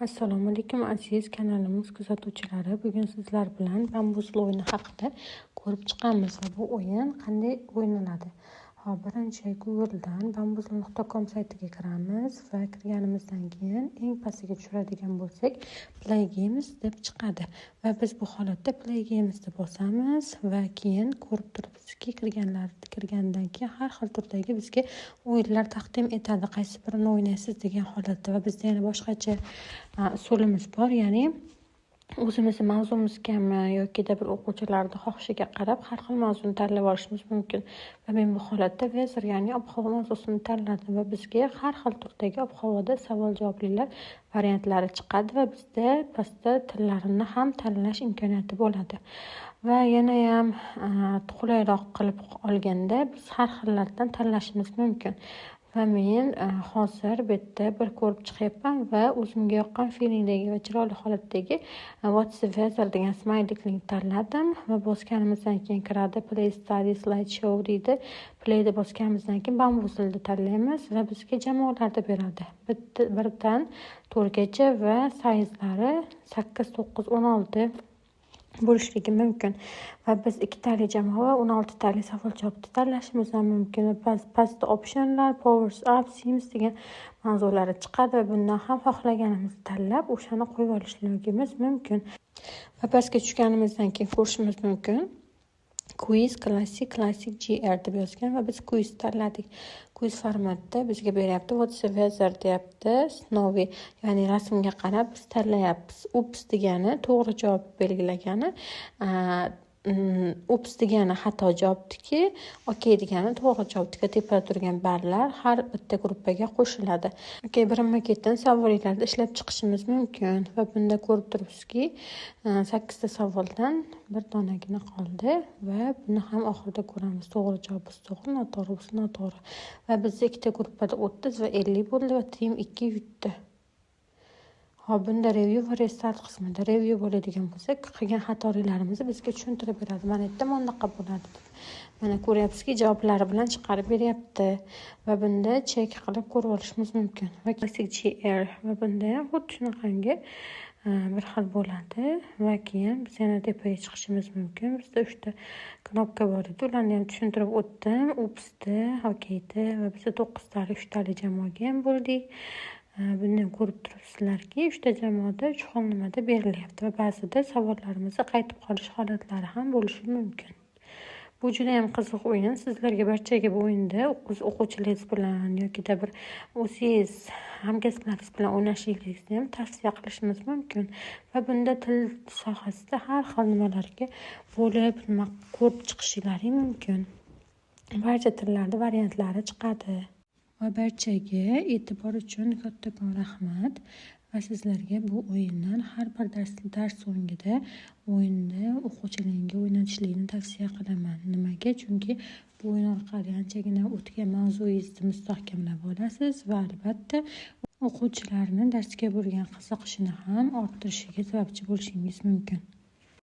Assalomu alaykum aziz kanalimiz kuzatuvchilari. Bugun sizlar bilan bambuzli o'yini haqida ko'rib chiqamiz va bu o'yin qanday o'ynaladi. Birinchi Google'dan bambuzli.com saytiga kiramiz va kirganimizdan keyin eng pastiga tushiradigan bo'lsak Play Games deb chiqadi va biz bu holatda Play Games deb bosamiz va keyin ko'rib turibsizki kirgandan keyin har xil turdagi bizga o'yinlar taqdim etadi. Qaysi birini o'ynaysiz degan holatda va bizda yana boshqacha usulimiz bor, ya'ni o'zimizni mavzumizgami yoki bir o'quvchilarning xohishiga qarab har xil mavzuni tanlab olishimiz mumkin. Va men bu holatda weather, ya'ni ob-havo mavzusini tanladim va bizga har xil turdagi ob-havoda savol-javoblar variantlari chiqadi va bizda pastda tillarini ham tanlash imkoniyati bo'ladi. Va yana ham qulayroq qilib olganda biz har xillardan tanlashimiz mumkin. Va men hozir bu yerda bir ko'rib chiqyapman va o'zimga yoqqan feelingdagi va chiroyli holatdagi What's the weather degan smaylikni tanladim va bosganimizdan keyin kiradi. Play Study Slideshow deydi. Play'da bosganimizdan keyin bambuzlni tanlaymiz va bizga jamoalarda beradi. Birdan 4gacha va sayzlari 8, 9, 16 bo'lishligi mumkin va biz 2 tali jamoa va 16 tali savol-javobni tanlashimiz ham mumkin. Pastda optionlar, powers up, themes degan mavzular chiqadi va bundan ham xohlaganimizni tanlab o'shani qo'yib olishligimiz mumkin. Va pastga tushganimizdan keyin ko'rishimiz mumkin. Quiz Classic GR deb yozgan va biz quiz tanladik. Quiz formatda bizga beryapti. What's the weather deyapti. Snowy, ya'ni rasmga qarab biz tanlayapmiz. Ups degani to'g'ri javob belgilagani, ups degani xato javobniki, okey degani to'g'ri javobniki. Tepada turgan barlar har bitta gruppaga qo'shiladi. Okey, birinma-ketin savollarda ishlab chiqishimiz mumkin va bunda ko'rib turibsizki 8 ta savoldan bir donagina qoldi va buni ham oxirida ko'ramiz. To'g'ri javob to'g'ri, noto'g'ri noto'g'ri. Va bizda ikkita gruppada 30 va 50 bo'ldi va team 2 yutdi. Hop, bunda review va restart qismida review bo'ladigan bo'lsa, qilgan xatolarimizni bizga tushuntirib beradi. Mana bu yerda bunaqa bo'ladi. Mana ko'ryapsizki, javoblari bilan chiqarib beryapti va bunda check qilib ko'rib olishimiz mumkin. Va Classic GR va bunda ham xuddi shunaqangi bir xil bo'ladi va keyin biz yana tepaga chiqishimiz mumkin. Bizda 3 ta knopka bor edi. Ularni ham tushuntirib o'tdim. Upsda, okeyda va biz 9 tali 3 tali jamoaga ham bo'ldik. Buni ko'rib turibsizlarki, 3 ta jamoada 3 xil nimada berilyapti va ba'zida savollarimizni qaytib qolish holatlari ham bo'lishi mumkin. Bu juda ham qiziq o'yin. Sizlarga barchaga bu o'yinda o'quvchilaringiz bilan yoki bir o'zingiz hamkasblaringiz bilan o'ynashingizni ham tavsiya qilishimiz mumkin. Va bunda til sohasida har xil nimalarga bo'lib ko'rib chiqishingiz mumkin. Barcha tillarda variantlari chiqadi. Va barchaga e'tibor uchun kattakon rahmat va sizlarga bu o'yindan har bir dars so'ngida o'yinda o'quvchilarga o'ynatishlikni tavsiya qilaman. Nimaga? Chunki bu o'yin orqali anchagina o'tgan mavzuyingizni mustahkamlab olasiz va albatta o'quvchilarni darsga bo'lgan qiziqishini ham orttirishiga sababchi bo'lishingiz mumkin.